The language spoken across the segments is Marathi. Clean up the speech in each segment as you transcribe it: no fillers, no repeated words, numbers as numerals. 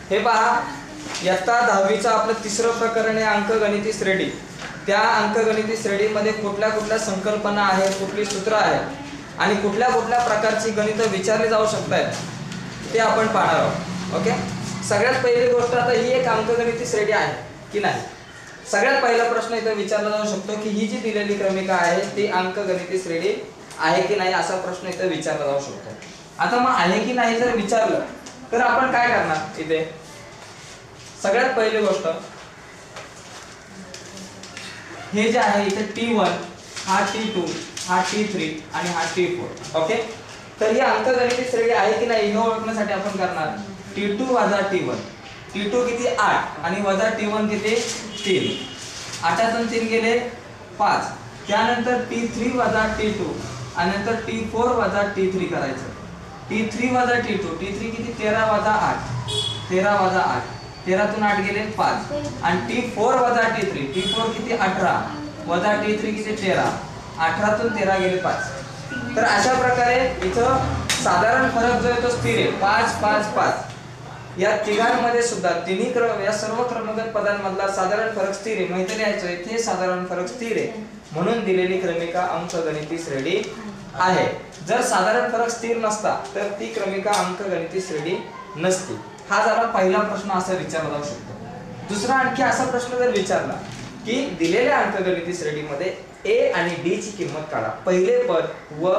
हे पहा, इयत्ता 10वीचा आपलं तिसरं प्रकरण आहे अंकगणिती श्रेणी. त्या अंकगणिती श्रेणीमध्ये कुठल्या कुठल्या संकल्पना आहेत, कुठली सूत्र आहेत आणि कुठल्या कुठल्या प्रकारची गणितं विचारली जाऊ शकतात ते आपण पाहणार आहोत. ओके, सगळ्यात पहिली गोष्ट, आता ही एक अंकगणिती श्रेणी आहे की नाही. सगळ्यात पहिला प्रश्न इथे विचारला जाऊ शकतो की ही जी दिलेली क्रमिका आहे ती अंकगणिती श्रेणी आहे की नाही, असा प्रश्न इथे विचारला जाऊ शकतो. आता मग आहे की नाही जर विचारलं तर आपण काय करणार इथे. सगळ्यात पहिली गोष्ट, हे जे आहे इथे T1 हा T2 हा T3 आणि हा T4. ओके, तर ही अंकगणिती श्रेणी आहे की नाही हे ओळखण्यासाठी आपण करणार T2 वजा T1. T2 किती 8 आणि वजा T1 किती 3. 8तून 3 गेले 5. त्यानंतर T3 वजा T2 आणि नंतर T4 वजा T3 करायचं. T3 वजा T2, T3 किती 13 वजा 8, 13 वजा 8, 13तून 8 गेले 5 आणि T4 वजा T3, T4 किती 18 वजा T3 किती 13, 18तून 13 गेले 5. तर अशा प्रकारे इथं साधारण फरक जो आहे तो स्थिर आहे 5 5 5. या तिघांमध्ये सुद्धा तिन्ही या सर्व क्रमगत पदांमधला साधारण फरक स्थिर आहे. माहिती लिहायचं इथे साधारण फरक स्थिर आहे म्हणून दिलेली क्रमिका अंकगणिती श्रेणी आहे. जर साधारण फरक स्थिर नसता तर ती क्रमिका अंकगणिती श्रेणी नसती. हा झाला पहिला प्रश्न असा विचारला जाऊ शकतो. दुसरा आणखी असा प्रश्न जर विचारला की दिलेल्या अंकगणिती श्रेणीमध्ये ए आणि डी ची किंमत काढा, पहिले पद व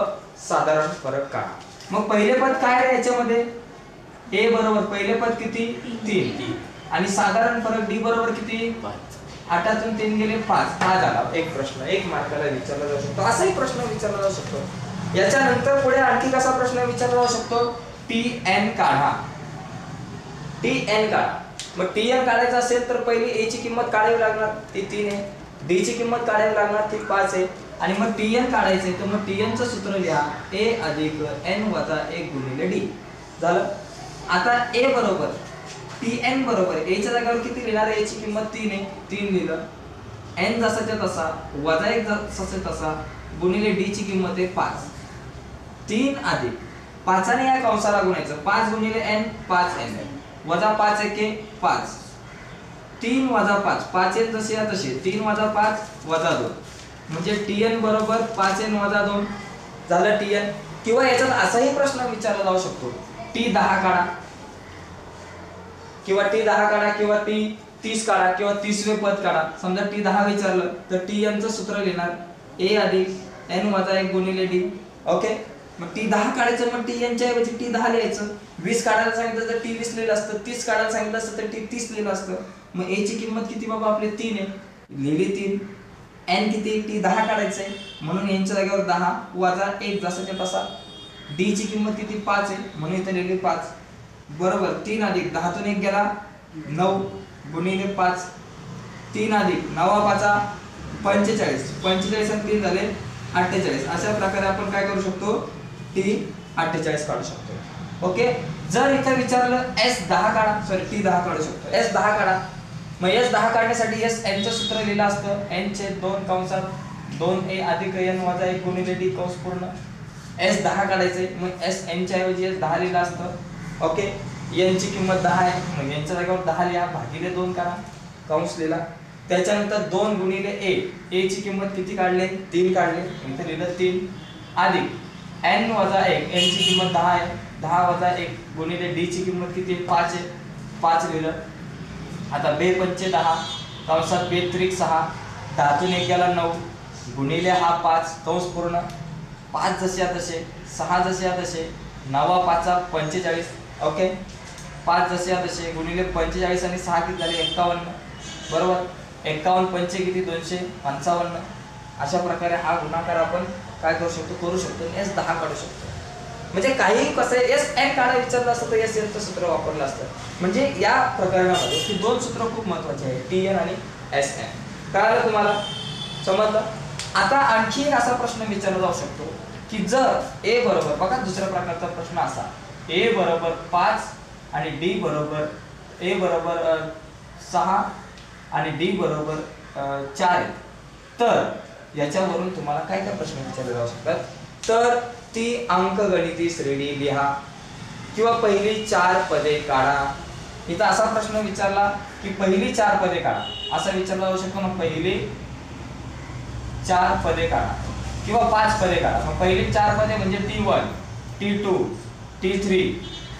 साधारण फरक काढा. मग पहिले पद काय आहे याच्यामध्ये, ए बरोबर पहिले पद किती 3 आणि साधारण फरक डी बरोबर किती 8तून 3 गेले 5. हा झाला एक प्रश्न, एक मार्काला विचारला जाऊ शकतो. असाही प्रश्न विचारला जाऊ शकतो. याच्यानंतर पुढे आणखी कसा प्रश्न विचारला जाऊ शकतो, Tn काढा. Tn काढा. मग Tn काढायचं असेल तर पहिली ए ची किंमत काढावी लागणार, ती 3 आहे. डी ची किंमत काढावी लागणार, ती 5 आहे. आणि मग Tn काढायचंय तर मग Tn चं सूत्र लिहा a अधिक n वजा 1 गुणिले d. झालं. आता a बरोबर Tn बरोबर a च्या जागेवर किती लिहिणार, a ची किंमत 3 आहे, 3 लिहिलं. n जसाच्या तसा वजा 1 जसाच्या तसा गुणिले d ची किंमत आहे 5. 3 अधिक 5 ने या कंसाला गुणायचं, 5 गुणिले n 5n वजा 5 एके 5. 3 वजा 5, 5n जसे या तसे, 3 वजा 5 वजा 2 म्हणजे Tn बरोबर 5n वजा 2 झालं Tn. किंवा याच्यात असाही प्रश्न विचारला जाऊ शकतो, T10 काढा किंवा T10 काढा किंवा T30 काढा किंवा 30वे पद काढा. समजा T10 विचारलं तर Tn चं सूत्र लिहिणार a अधिक n वजा 1 गुणिले d. ओके, मग T10 काढायचं मग Tn च्या ऐवजी T10 लिहायचं. 20 काढायला सांगितलं तर T20 लिहिलं असतं, 30 काढायला सांगितलं असतं तर T30 लिहिलं असतं. मग a ची किंमत किती बाबा आपले 3 आहे, लिहिली 3. n किती T10 काढायचंय म्हणून यांच्या जागेवर 10 वजा 1 जसाच्या तसा. d ची किंमत किती 5 आहे म्हणून इथे लिहिली 5 बरोबर. 3 अधिक 10तून 1 गेला 9 गुणिले 5. 3 अधिक 9 5 45, 45 आणि 3 झाले 48. अशा प्रकारे आपण काय करू शकतो, T48 काढू शकतो. ओके, जर इथे विचारलं S10 काढा, सॉरी T10 काढू शकतो, S10 काढा. मग S10 काढण्यासाठी Sn चं सूत्र लिहिलं असतं, n चे 2 कंसात 2a अधिक n वजा 1 गुणिले d कंस पूर्ण. S10 काढायचंय मग Sn च्या ऐवजी S10 लिहिलं असतं. ओके, n ची किंमत 10 आहे मग यांच्या जागेवर 10 लिहा, भागिले 2 करा, कंस लिहिला. त्याच्यानंतर 2 गुणिले a ची किंमत किती काढले 3 काढले, इथे लिहिलं 3 अधिक n वजा 1, n ची किंमत 10 आहे, 10 वजा 1 गुणिले d ची किंमत किती 5 आहे, 5 लिहिलं. आता 2 पंचे 10 कंसात 2 त्रिक 6, 10तून 1 गेला 9 गुणिले हा 5 कंस पूर्ण. 5 जसे या तसे, 6 जसे या तसे, 9 5 45. ओके, 5 जसे या तसे गुणिले 45 आणि 6 किती झाले 51 बरोबर. 51 पंचे किती 255. अशा प्रकारे हा गुणाकार आपण काय करू शकतो S10 काढू शकतो. म्हणजे काही कसं Sn काढायला विचारलं असतं तर Sn चं सूत्र वापरलं असतं. म्हणजे या प्रकरणामध्ये ही दोन सूत्र खूप महत्त्वाची आहेत, Tn आणि Sn. कळालं तुम्हाला, समजलं. आता आणखी एक असा प्रश्न विचारला जाऊ शकतो की जर a बरोबर, बघा दुसऱ्या प्रकारचा प्रश्न असा, a बरोबर 5 आणि d बरोबर a बरोबर 6 आणि d बरोबर 4 आहे, तर याच्यावरून तुम्हाला काय काय प्रश्न विचारले जाऊ शकतात. तर ती अंकगणिती श्रेणी लिहा किंवा पहिली 4 पदे काढा इथं असा प्रश्न विचारला की पहिली 4 पदे काढा, असा विचारला जाऊ शकतो ना, पहिली 4 पदे काढा किंवा 5 पदे काढा. मग पहिली 4 पदे म्हणजे T1, T2, T3,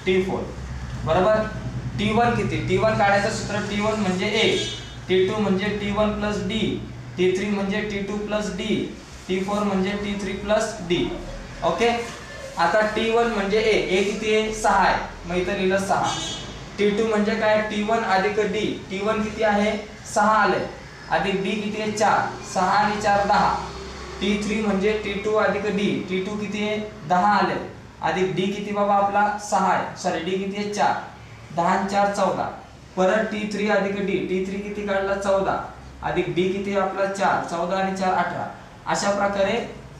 T4. बरोबर. T1 किती? T1 काढायचं सूत्र T1 म्हणजे A, T2 म्हणजे T1 प्लस D, T3 म्हणजे T2 प्लस D, T4 म्हणजे T3 प्लस D. ओके. आता T1 म्हणजे A किती आहे? 6 आहे, मग इथं लिहिलं 6. T2 म्हणजे काय? T1 अधिक D. T1 किती आहे? 6 आले, अधिक D किती आहे? 4. 6 आणि 4 10. T3 म्हणजे T2 अधिक D. T2 किती आहे? 10 आले, अधिक D किती बाबा आपला? 6 आहे, सॉरी D किती आहे? 4. 10 आणि 4 14. परत T3 अधिक D. T3 किती काढला? 14, अधिक D किती आहे आपला? 4. 14 आणि 4 18. अशा प्रकारे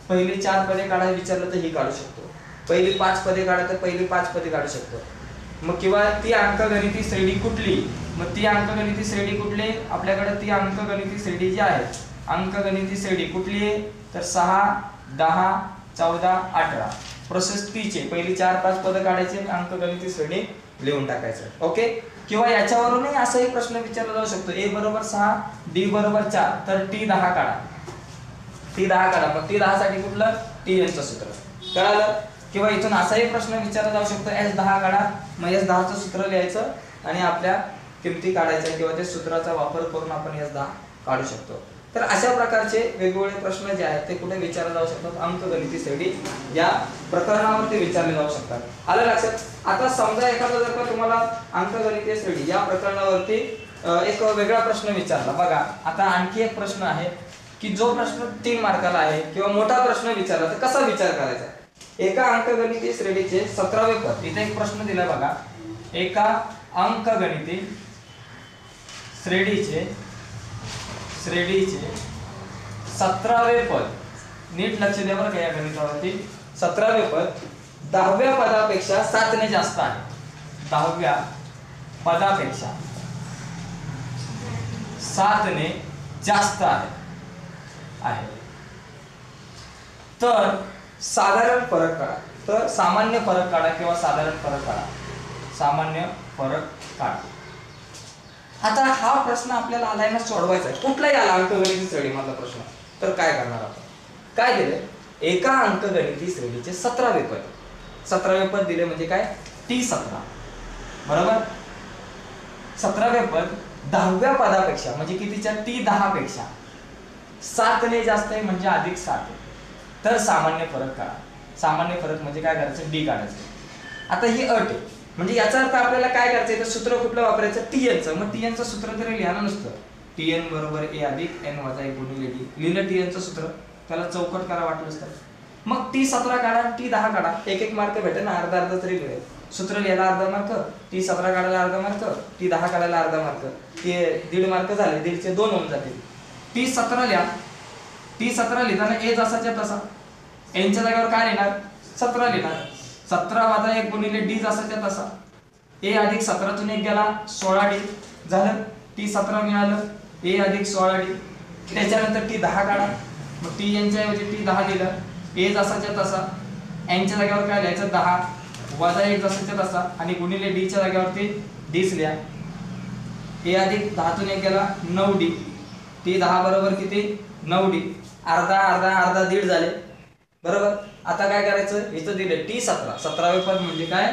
पहिली 4 पदे काढायला विचारलं तर ही काढू शकतो. पहिली 5 पदे काढा तर पहिली 5 पदे काढू शकतो. मग किंवा ती अंकगणिती श्रेणी कुठली? मग ती अंकगणिती श्रेणी कुठली? आपल्याकडे ती अंकगणिती श्रेणी जी आहे, अंकगणिती श्रेणी कुठली आहे? तर 6, 10, 14, 18. प्रोसेस तीच आहे. पहिली 4-5 पदं काढायची आणि अंकगणिती श्रेणी लिहून टाकायचं. ओके. किंवा याच्यावरूनही असाही प्रश्न विचारला जाऊ शकतो, A बरोबर 6, D बरोबर 4, तर T10 काढा. T10 काढा. मग T10 साठी कुठलं? Tn चं सूत्र. कळालं? किंवा इथून असाही प्रश्न विचारला जाऊ शकतो, S10 काढा. मग S10 चं सूत्र लिहायचं आणि आपल्या किमती काढायच्या किंवा त्या सूत्राचा वापर करून आपण S10 काढू शकतो. तर अशा प्रकारचे वेगवेगळे प्रश्न जे आहेत ते कुठे विचारले जाऊ शकतात? अंकगणिती श्रेणी या प्रकरणावरती विचारले जाऊ शकतात. आलं लक्षात? आता समजा एखादा जर का तुम्हाला अंकगणितीय श्रेणी या प्रकरणावरती एक वेगळा प्रश्न विचारला. बघा, आता आणखी एक प्रश्न आहे की जो प्रश्न 3 मार्काला आहे किंवा मोठा प्रश्न विचारला तर कसा विचार करायचा? एका अंकगणितीय श्रेणीचे 17वे पद. इथे एक प्रश्न दिला बघा, एका अंकगणितीय श्रेणीचे 17वे पद. नीट लक्ष द्या बरं का या गणितावरती. 17वे पद 10व्या पदापेक्षा 7 ने जास्त आहे. 10व्या पदापेक्षा 7 ने जास्त आहे. तर साधारण फरक काढा. तर सामान्य फरक काढा किंवा साधारण फरक काढा. सामान्य फरक काढा. आता हा प्रश्न आपल्याला आलाय ना, सोडवायचा आहे. कुठलाही आला अंकगणिती श्रेणी मधला प्रश्न, तर काय करणार आपण? काय दिले? एका अंकगणिती श्रेणीचे 17वे पद. 17वे पद दिले म्हणजे काय? T17. बरोबर. 17वे पद 10व्या पदापेक्षा म्हणजे कितीच्या? T10 पेक्षा 7 ने जास्त आहे म्हणजे अधिक 7 आहे. तर सामान्य फरक काढा. सामान्य फरक म्हणजे काय करायचं? D काढायचं. आता ही अट आहे, म्हणजे याचा अर्थ आपल्याला काय करायचं? तर सूत्र कुठलं वापरायचं? Tn चं. मग Tn चं सूत्र तरी लिहा ना नुसतं. Tn बरोबर A अधिक n वजा 1 गुणिले D. लिहिलं Tn चं सूत्र, त्याला चौकट करा वाटलंच तर. मग T17 काढा, T10 काढा. 1-1 मार्क भेटेल ना, अर्धा तरी मिळेल. सूत्र लिहायला अर्धा मार्क, T17 काढायला अर्धा मार्क, T10 काढायला अर्धा मार्क, ते 1.5 मार्क झाले. 1.5चे 2 होऊन जातील. T17 लिहा. T17 लिहिताना A जसाच्या तसा, n च्या जागेवर काय लिहिणार? 17 लिहिणार. 17 वजा 1 गुणिले D जसाच्या तसा. A अधिक 17 तून 1 गेला 16D झालं. T17 मिळालं. A अधिक 16D. त्याच्यानंतर T10 काढा. मग Tn च्या ऐवजी T10 लिहिलं. A जसाच्या तसा, n च्या जागेवर काय लिहायचं? 10 वजा 1 जसाच्या तसा आणि गुणिले D च्या जागेवरती Dच लिहा. A अधिक 10 तून 1 गेला 9D. T10 बरोबर किती? 9D. अर्धा अर्धा अर्धा 1.5 झाले. बरोबर. आता काय करायचं? इथं दिले T17. 17वे पद म्हणजे काय?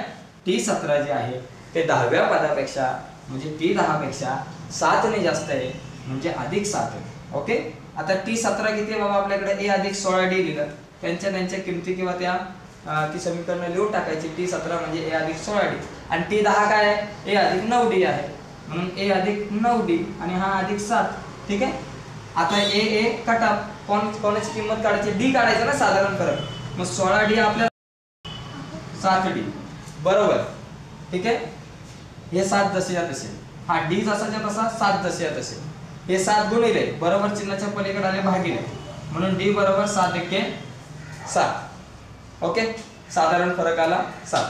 T17 जे आहे ते 10व्या पदापेक्षा म्हणजे T10 पेक्षा 7 ने जास्त आहे म्हणजे अधिक 7 आहे. ओके. आता T17 किती आहे बाबा आपल्याकडे? A अधिक 16D लिहिलं. त्यांच्या किमती किंवा त्या ती समीकरण लिहून टाकायची. T17 म्हणजे A अधिक 16D आणि T10 काय आहे? A अधिक 9D आहे. म्हणून A अधिक 9D आणि हा अधिक 7. ठीक आहे. आता A कटा कोणाची किंमत काढायची? D काढायचं ना, साधारण फरक. मग 16D आपल्याला 7D. बरोबर. ठीक आहे. हे 7 जसे या तसे. हा D जसाच्या तसा, 7 जसे या तसे. हे 7 गुणिले बरोबर चिन्हाच्या पलीकडे आले भागिले, म्हणून D बरोबर 7 एके 7. ओके. साधारण फरक आला 7.